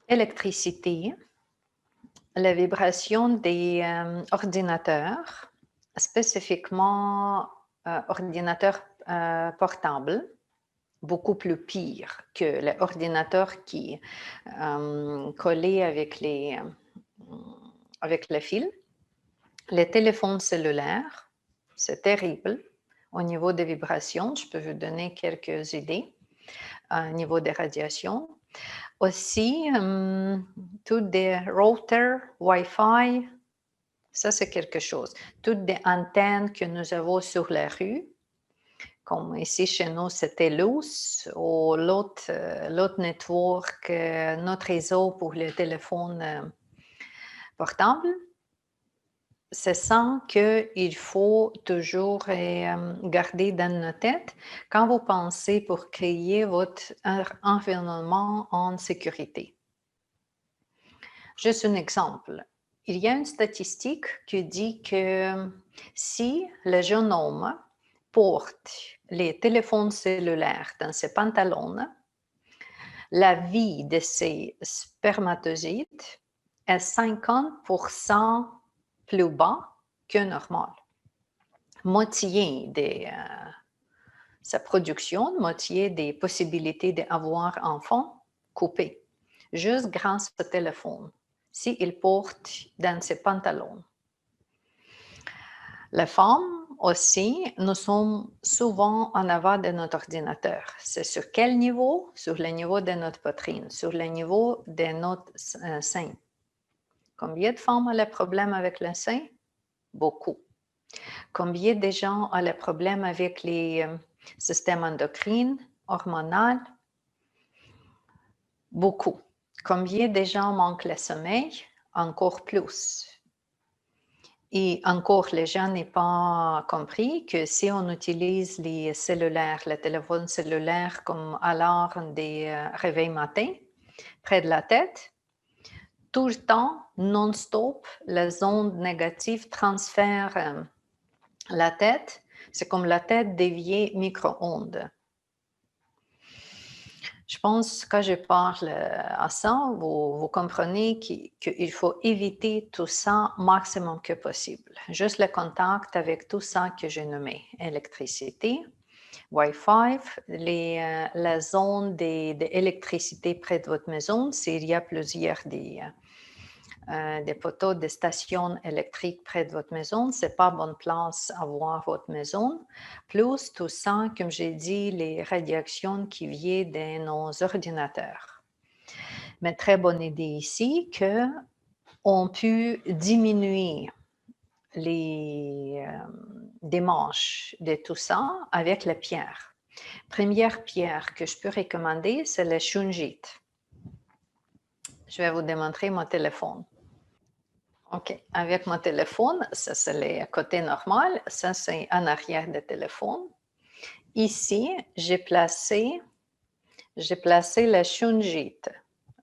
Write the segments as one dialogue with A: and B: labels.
A: Électricité, la vibration des ordinateurs, spécifiquement ordinateurs portables, beaucoup plus pire que l'ordinateur qui est collé avec le fil. Les téléphones cellulaires, c'est terrible. Au niveau des vibrations, je peux vous donner quelques idées. Au niveau des radiations. Aussi, toutes des routers Wi-Fi, ça c'est quelque chose. Toutes des antennes que nous avons sur la rue, comme ici chez nous c'était Loose, ou l'autre network, notre réseau pour les téléphones portables. C'est ça qu'il faut toujours garder dans notre tête quand vous pensez pour créer votre environnement en sécurité. Juste un exemple. Il y a une statistique qui dit que si le jeune homme porte les téléphones cellulaires dans ses pantalons, la vie de ses spermatozoïdes est 50% plus bas que normal. Moitié de sa production, moitié des possibilités d'avoir enfant coupées, juste grâce au téléphone, s'il porte dans ses pantalons. Les femmes aussi, nous sommes souvent en avant de notre ordinateur. C'est sur quel niveau? Sur le niveau de notre poitrine, sur le niveau de notre sein. Combien de femmes ont le problème avec le sein? Beaucoup. Combien de gens ont le problème avec les systèmes endocrines, hormonaux? Beaucoup. Combien de gens manquent le sommeil? Encore plus. Et encore, les gens n'ont pas compris que si on utilise les cellulaires, le téléphone cellulaire comme alarme des réveils matin, près de la tête, tout le temps, non-stop, les ondes négatives transfèrent la tête. C'est comme la tête déviée micro-ondes. Je pense que quand je parle à ça, vous comprenez qu'il faut éviter tout ça maximum que possible. Juste le contact avec tout ça que j'ai nommé. Électricité, Wi-Fi, la zone d'électricité près de votre maison, s'il y a plusieurs des poteaux de stations électriques près de votre maison, ce n'est pas bonne place à voir votre maison. Plus tout ça, comme j'ai dit, les radiations qui viennent de nos ordinateurs. Mais très bonne idée ici qu'on peut diminuer les démarches de tout ça avec la pierre. Première pierre que je peux recommander, c'est le shungite. Je vais vous démontrer mon téléphone. OK. Avec mon téléphone, ça c'est le côté normal, ça c'est en arrière du téléphone. Ici, j'ai placé le shungite,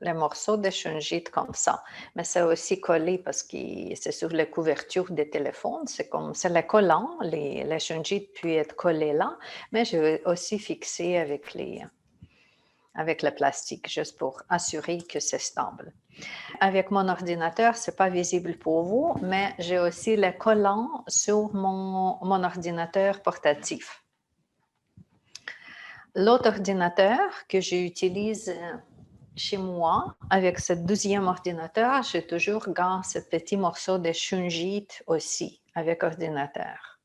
A: le morceau de shungite comme ça. Mais c'est aussi collé parce que c'est sur la couverture des téléphones. C'est le collant, le shungite peut être collé là, mais je vais aussi fixer avec le plastique, juste pour assurer que c'est stable. Avec mon ordinateur, ce n'est pas visible pour vous, mais j'ai aussi le collant sur mon ordinateur portatif. L'autre ordinateur que j'utilise chez moi, avec ce deuxième ordinateur, j'ai toujours gardé ce petit morceau de shungite aussi, avec ordinateur.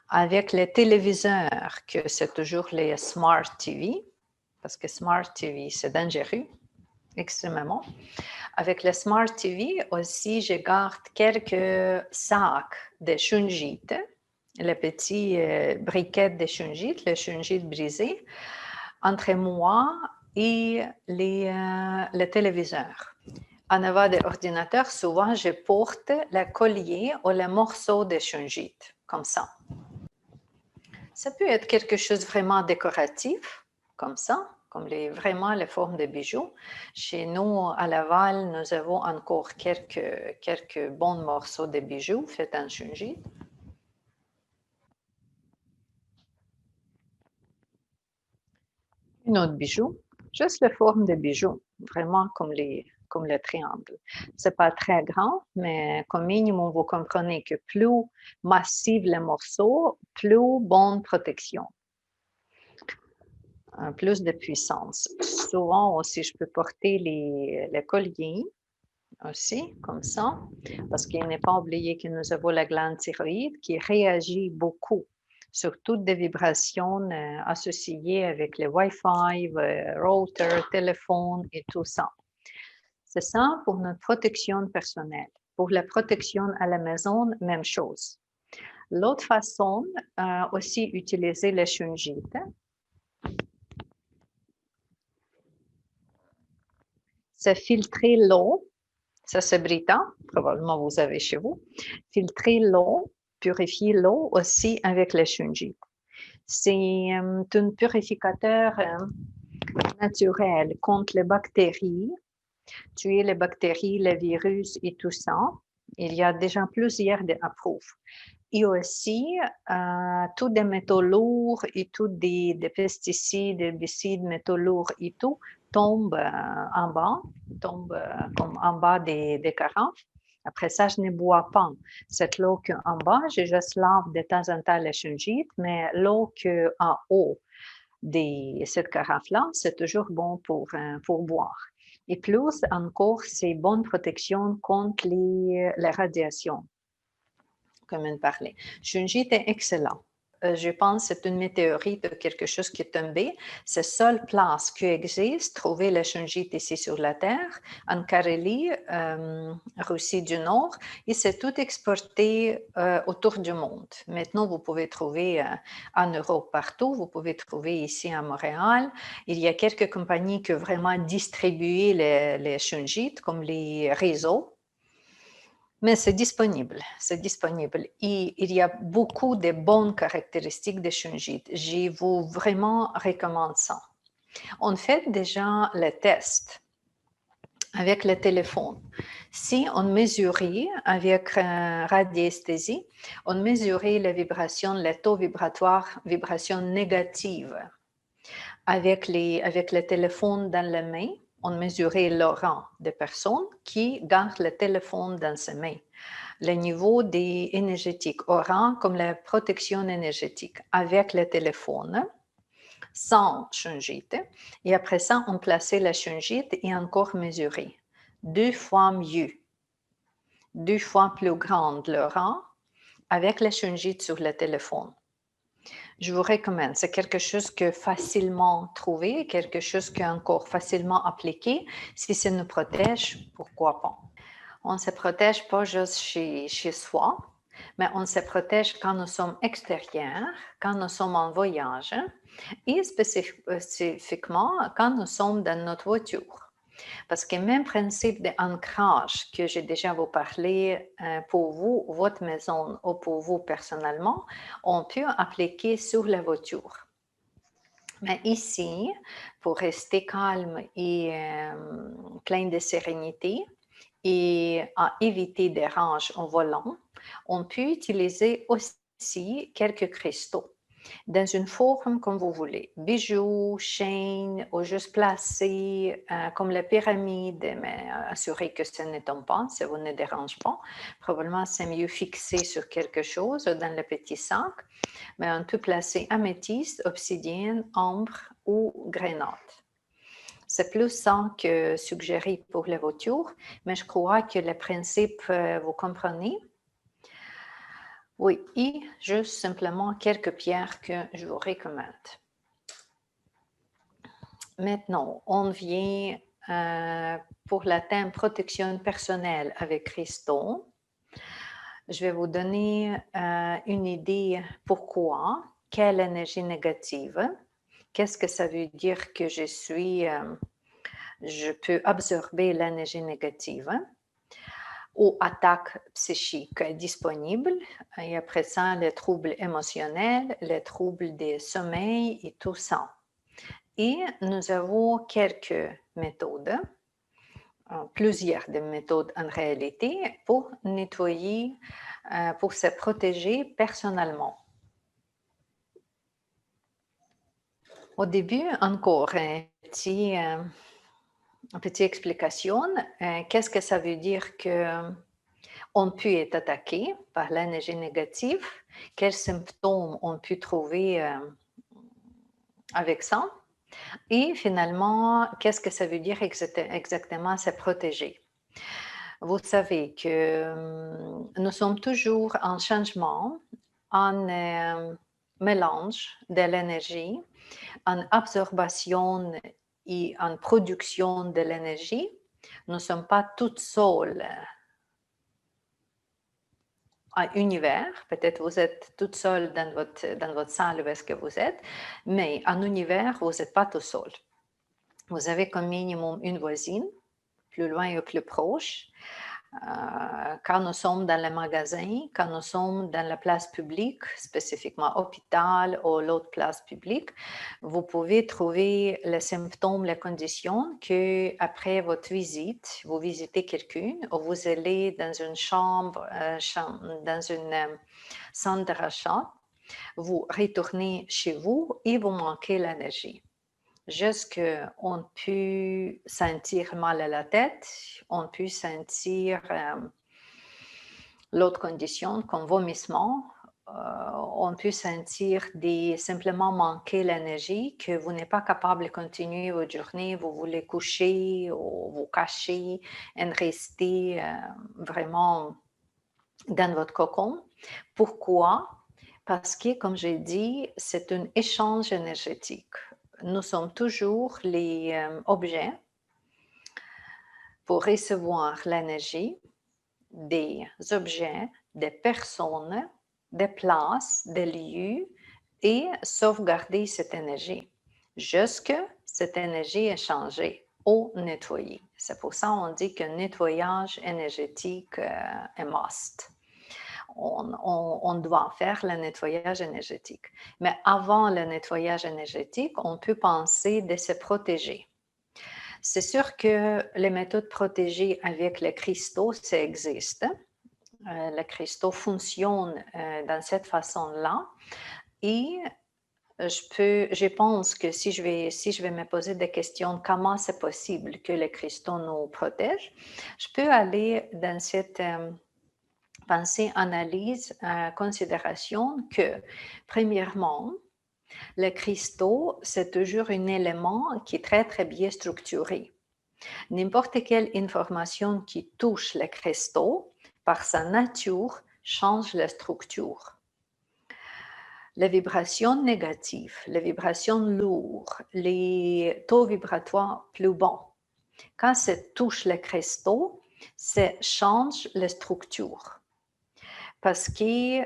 A: Avec les téléviseurs, que c'est toujours les Smart TV, parce que Smart TV, c'est dangereux, extrêmement. Avec le Smart TV aussi, je garde quelques sacs de shungite, les petits briquettes de shungite, le shungite brisé, entre moi et le téléviseur. En avant de l'ordinateur, souvent, je porte le collier ou le morceau de shungite, comme ça. Ça peut être quelque chose de vraiment décoratif, comme ça, comme vraiment les formes de bijoux. Chez nous, à Laval, nous avons encore quelques bons morceaux de bijoux faits en shungite. Un autre bijou, juste la forme de bijoux. vraiment comme le triangle. C'est pas très grand, mais comme minimum, vous comprenez que plus massif le morceau, plus bonne protection, plus de puissance. Souvent aussi, je peux porter les colliers aussi, comme ça, parce qu'il n'est pas oublié que nous avons la glande thyroïde qui réagit beaucoup sur toutes des vibrations associées avec le Wi-Fi, le router, téléphone et tout ça. C'est ça pour notre protection personnelle. Pour la protection à la maison, même chose. L'autre façon, aussi utiliser les shungite. C'est filtrer l'eau. Ça, c'est Brita, probablement vous avez chez vous. Filtrer l'eau, purifier l'eau aussi avec les shungite. C'est un purificateur naturel contre les bactéries, tuer les bactéries, les virus et tout ça. Il y a déjà plusieurs approuves. Et aussi, tous des métaux lourds et tous des pesticides, herbicides, métaux lourds et tout tombent en bas, tombent comme en bas des carafes. Après ça, je ne bois pas cette eau qu'en bas, je juste lave de temps en temps les shungite, mais l'eau qu'en haut de cette carafe-là, c'est toujours bon pour boire. Et plus encore, c'est bonne protection contre les radiations, comme on parlait. Shungite est excellent. Je pense que c'est une météorite de quelque chose qui est tombé. C'est la seule place qui existe, trouver le shungite ici sur la Terre, en Carélie, Russie du Nord, et c'est tout exporté autour du monde. Maintenant, vous pouvez trouver en Europe partout, vous pouvez trouver ici à Montréal. Il y a quelques compagnies qui ont vraiment distribué les shungites, comme les réseaux. Mais c'est disponible, c'est disponible. Et il y a beaucoup de bonnes caractéristiques de shungite. Je vous vraiment recommande ça. On fait déjà le test avec le téléphone. Si on mesurait avec radiesthésie, on mesurait la vibration, le taux vibratoire, vibration négative avec le téléphone dans la main. On mesurait le rang de personnes qui gardent le téléphone dans ses mains. Le niveau des énergétiques au rang comme la protection énergétique avec le téléphone, sans shungite. Et après ça, on plaçait la shungite et encore mesuré. 2 fois mieux, 2 fois plus grande le rang avec la shungite sur le téléphone. Je vous recommande, c'est quelque chose que facilement trouvé, quelque chose qui est encore facilement appliqué. Si ça nous protège, pourquoi pas? On ne se protège pas juste chez soi, mais on se protège quand nous sommes extérieurs, quand nous sommes en voyage et spécifiquement quand nous sommes dans notre voiture. Parce que même principe d'ancrage que j'ai déjà vous parlé pour vous, votre maison ou pour vous personnellement, on peut appliquer sur la voiture. Mais ici, pour rester calme et plein de sérénité et à éviter des ranges au volant, on peut utiliser aussi quelques cristaux dans une forme comme vous voulez. Bijoux, chaînes, ou juste placés comme la pyramide, mais assurez que ce ne tombe pas, ça vous ne dérange pas. Probablement, c'est mieux fixé sur quelque chose dans le petit sac, mais on peut placer améthyste, obsidienne, ambre ou grenade. C'est plus ça que suggéré pour la voiture, mais je crois que le principe, vous comprenez. Oui, et juste simplement quelques pierres que je vous recommande. Maintenant, on vient pour le thème protection personnelle avec cristaux. Je vais vous donner une idée pourquoi, quelle énergie négative, qu'est-ce que ça veut dire que je peux absorber l'énergie négative ou attaque psychique disponible. Et après ça, les troubles émotionnels, les troubles du sommeil et tout ça. Et nous avons quelques méthodes, plusieurs de méthodes en réalité, pour nettoyer, pour se protéger personnellement. Au début, encore un petit Une petite explication. Qu'est-ce que ça veut dire que on peut être attaqué par l'énergie négative? Quels symptômes on peut trouver avec ça? Et finalement, qu'est-ce que ça veut dire exactement se protéger? Vous savez que nous sommes toujours en changement, en mélange de l'énergie, en absorption et en production de l'énergie. Nous ne sommes pas toutes seules en univers. Peut-être vous êtes toute seule dans votre salle où est-ce que vous êtes, mais en univers, vous n'êtes pas tout seul. Vous avez comme minimum une voisine, plus loin ou plus proche. Quand nous sommes dans les magasins, quand nous sommes dans la place publique, spécifiquement hôpital ou l'autre place publique, vous pouvez trouver les symptômes, les conditions que après votre visite, vous visitez quelqu'un ou vous allez dans une chambre, dans une centre de rachat, vous retournez chez vous et vous manquez l'énergie. Juste qu'on peut sentir mal à la tête, on peut sentir l'autre condition comme vomissement, on peut sentir simplement manquer l'énergie, que vous n'êtes pas capable de continuer votre journée, vous voulez coucher ou vous cacher et rester vraiment dans votre cocon. Pourquoi? Parce que, comme j'ai dit, c'est un échange énergétique. Nous sommes toujours les objets pour recevoir l'énergie des objets, des personnes, des places, des lieux et sauvegarder cette énergie jusque cette énergie est changée ou nettoyée. C'est pour ça qu'on dit que nettoyage énergétique est must. On doit faire le nettoyage énergétique. Mais avant le nettoyage énergétique, on peut penser de se protéger. C'est sûr que les méthodes protégées avec les cristaux, ça existe. Les cristaux fonctionnent dans cette façon-là. Et je pense que si je vais me poser des questions, comment c'est possible que les cristaux nous protègent, je peux aller dans cette pensée, analyse, considération que, premièrement, le cristaux, c'est toujours un élément qui est très, très bien structuré. N'importe quelle information qui touche le cristaux, par sa nature, change la structure. Les vibrations négatives, les vibrations lourdes, les taux vibratoires plus bas, quand ça touche le cristaux, ça change la structure. Parce que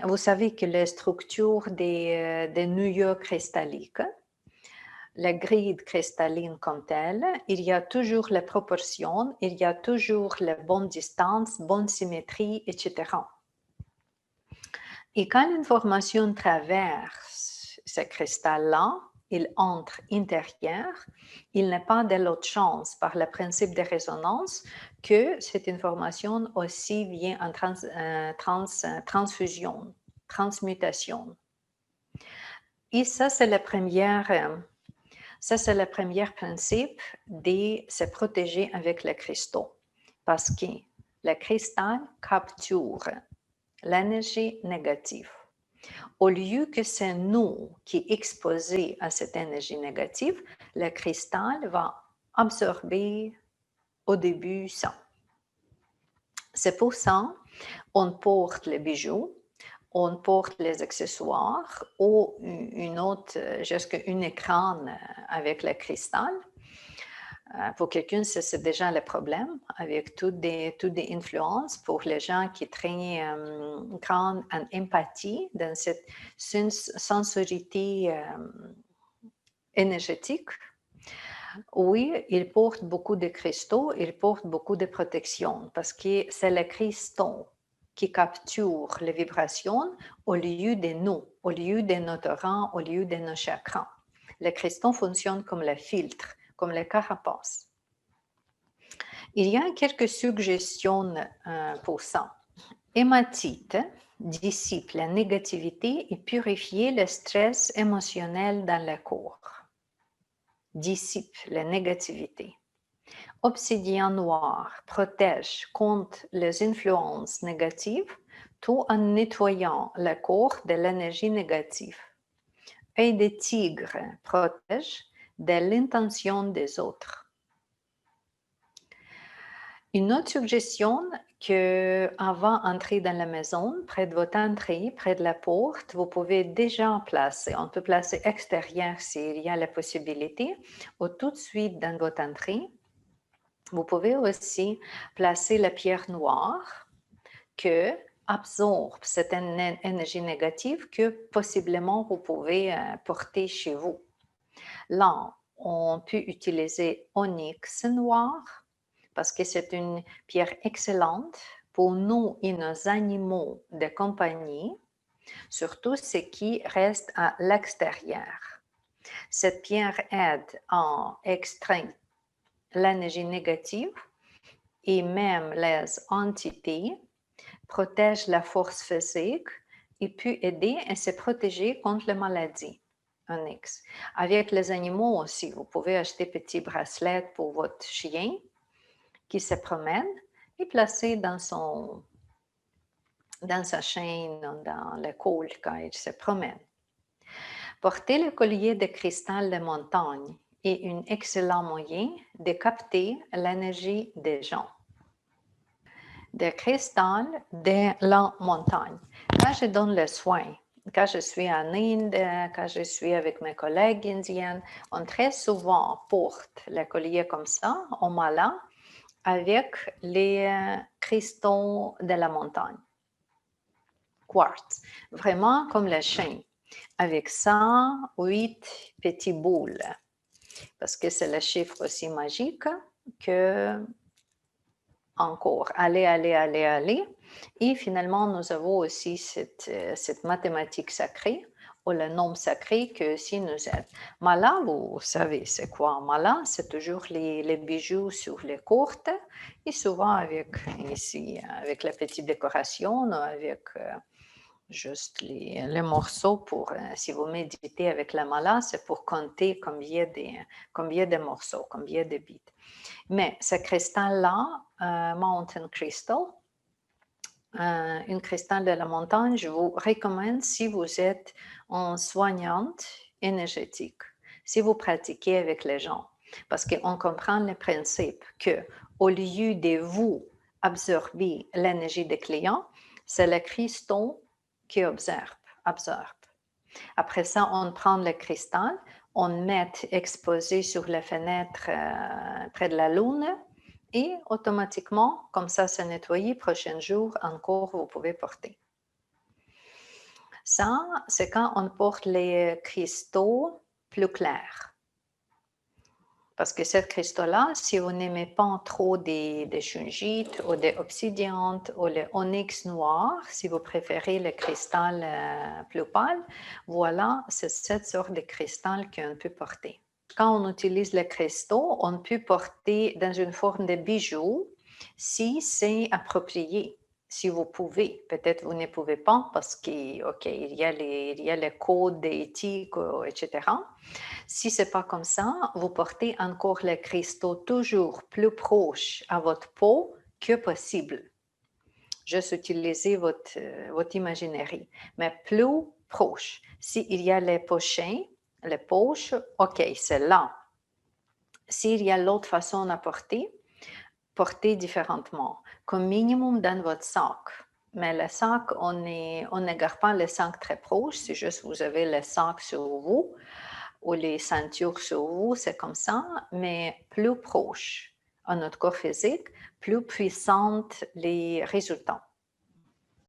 A: vous savez que les structures des noyaux cristalliques, la grille cristalline comme telle, il y a toujours les proportions, il y a toujours la bonne distance, bonne symétrie, etc. Et quand l'information traverse ce cristal-là, il entre intérieur, il n'est pas de l'autre chance par le principe de résonance que cette information aussi vient en transfusion, transmutation. Et ça, c'est le premier principe de se protéger avec les cristaux, parce que le cristal capture l'énergie négative. Au lieu que c'est nous qui est exposé à cette énergie négative, le cristal va absorber au début ça. C'est pour ça qu'on porte les bijoux, on porte les accessoires ou une autre, jusqu'à un écran avec le cristal. Pour quelqu'un, c'est déjà le problème avec toutes des influences. Pour les gens qui traînent grande en empathie dans cette sensorité énergétique, oui, ils portent beaucoup de cristaux, ils portent beaucoup de protection parce que c'est les cristaux qui capturent les vibrations au lieu de nous, au lieu de notre rang, au lieu de nos chakras. Les cristaux fonctionnent comme le filtre, comme les carapaces. Il y a quelques suggestions pour ça. Hématite dissipe la négativité et purifie le stress émotionnel dans le corps. dissipe la négativité. Obsidian noir protège contre les influences négatives tout en nettoyant le corps de l'énergie négative. Œil de tigre protège de l'intention des autres. Une autre suggestion que avant d'entrer dans la maison, près de votre entrée, près de la porte, vous pouvez déjà placer. On peut placer extérieur s'il y a la possibilité, ou tout de suite dans votre entrée. Vous pouvez aussi placer la pierre noire que absorbe cette énergie négative que possiblement vous pouvez porter chez vous. Là, on peut utiliser onyx noir parce que c'est une pierre excellente pour nous et nos animaux de compagnie, surtout ce qui reste à l'extérieur. Cette pierre aide à extraire l'énergie négative et même les entités, protège la force physique et peut aider à se protéger contre les maladies. Onyx. Avec les animaux aussi, vous pouvez acheter petits bracelets pour votre chien qui se promène et placer dans sa chaîne, dans le col quand il se promène. Porter le collier de cristal de montagne est un excellent moyen de capter l'énergie des gens. Des cristals de la montagne. Quand je donne le soin, quand je suis en Inde, quand je suis avec mes collègues indiennes, on très souvent porte le collier comme ça, au mala, avec les cristaux de la montagne. Quartz, vraiment comme le chien, avec 108 petits boules, parce que c'est le chiffre aussi magique que encore, aller. Et finalement, nous avons aussi cette mathématique sacrée, ou le nombre sacré que aussi nous aide. Mala, vous savez, c'est quoi mala? C'est toujours les bijoux sur les courtes, et souvent avec la petite décoration, avec juste les morceaux pour, si vous méditez avec la mala, c'est pour compter combien de morceaux, combien de bits. Mais ce cristal-là, Mountain Crystal, un cristal de la montagne, je vous recommande si vous êtes une soignante énergétique, si vous pratiquez avec les gens, parce qu'on comprend le principe que au lieu de vous absorber l'énergie des clients, c'est le cristal qui absorbe. Après ça, on prend le cristal, on met exposé sur la fenêtre près de la lune et automatiquement, comme ça, c'est nettoyé. Prochain jour, encore, vous pouvez porter. Ça, c'est quand on porte les cristaux plus clairs. Parce que ce cristaux-là, si vous n'aimez pas trop des shungite ou des obsidiantes ou les onyx noirs, si vous préférez le cristal plus pâle, voilà, c'est cette sorte de cristal qu'on peut porter. Quand on utilise les cristaux, on peut porter dans une forme de bijou si c'est approprié. Si vous pouvez, peut-être vous ne pouvez pas parce qu'il y a les codes éthiques, etc. Si ce n'est pas comme ça, vous portez encore les cristaux toujours plus proches à votre peau que possible. Juste utiliser votre imaginerie, mais plus proche. S'il y a les poches, OK, c'est là. S'il y a l'autre façon à porter, portez différemment, comme minimum dans votre sac. Mais le sac, on ne garde pas le sac très proche, c'est juste vous avez le sac sur vous ou les ceintures sur vous, c'est comme ça, mais plus proche à notre corps physique, plus puissantes les résultats.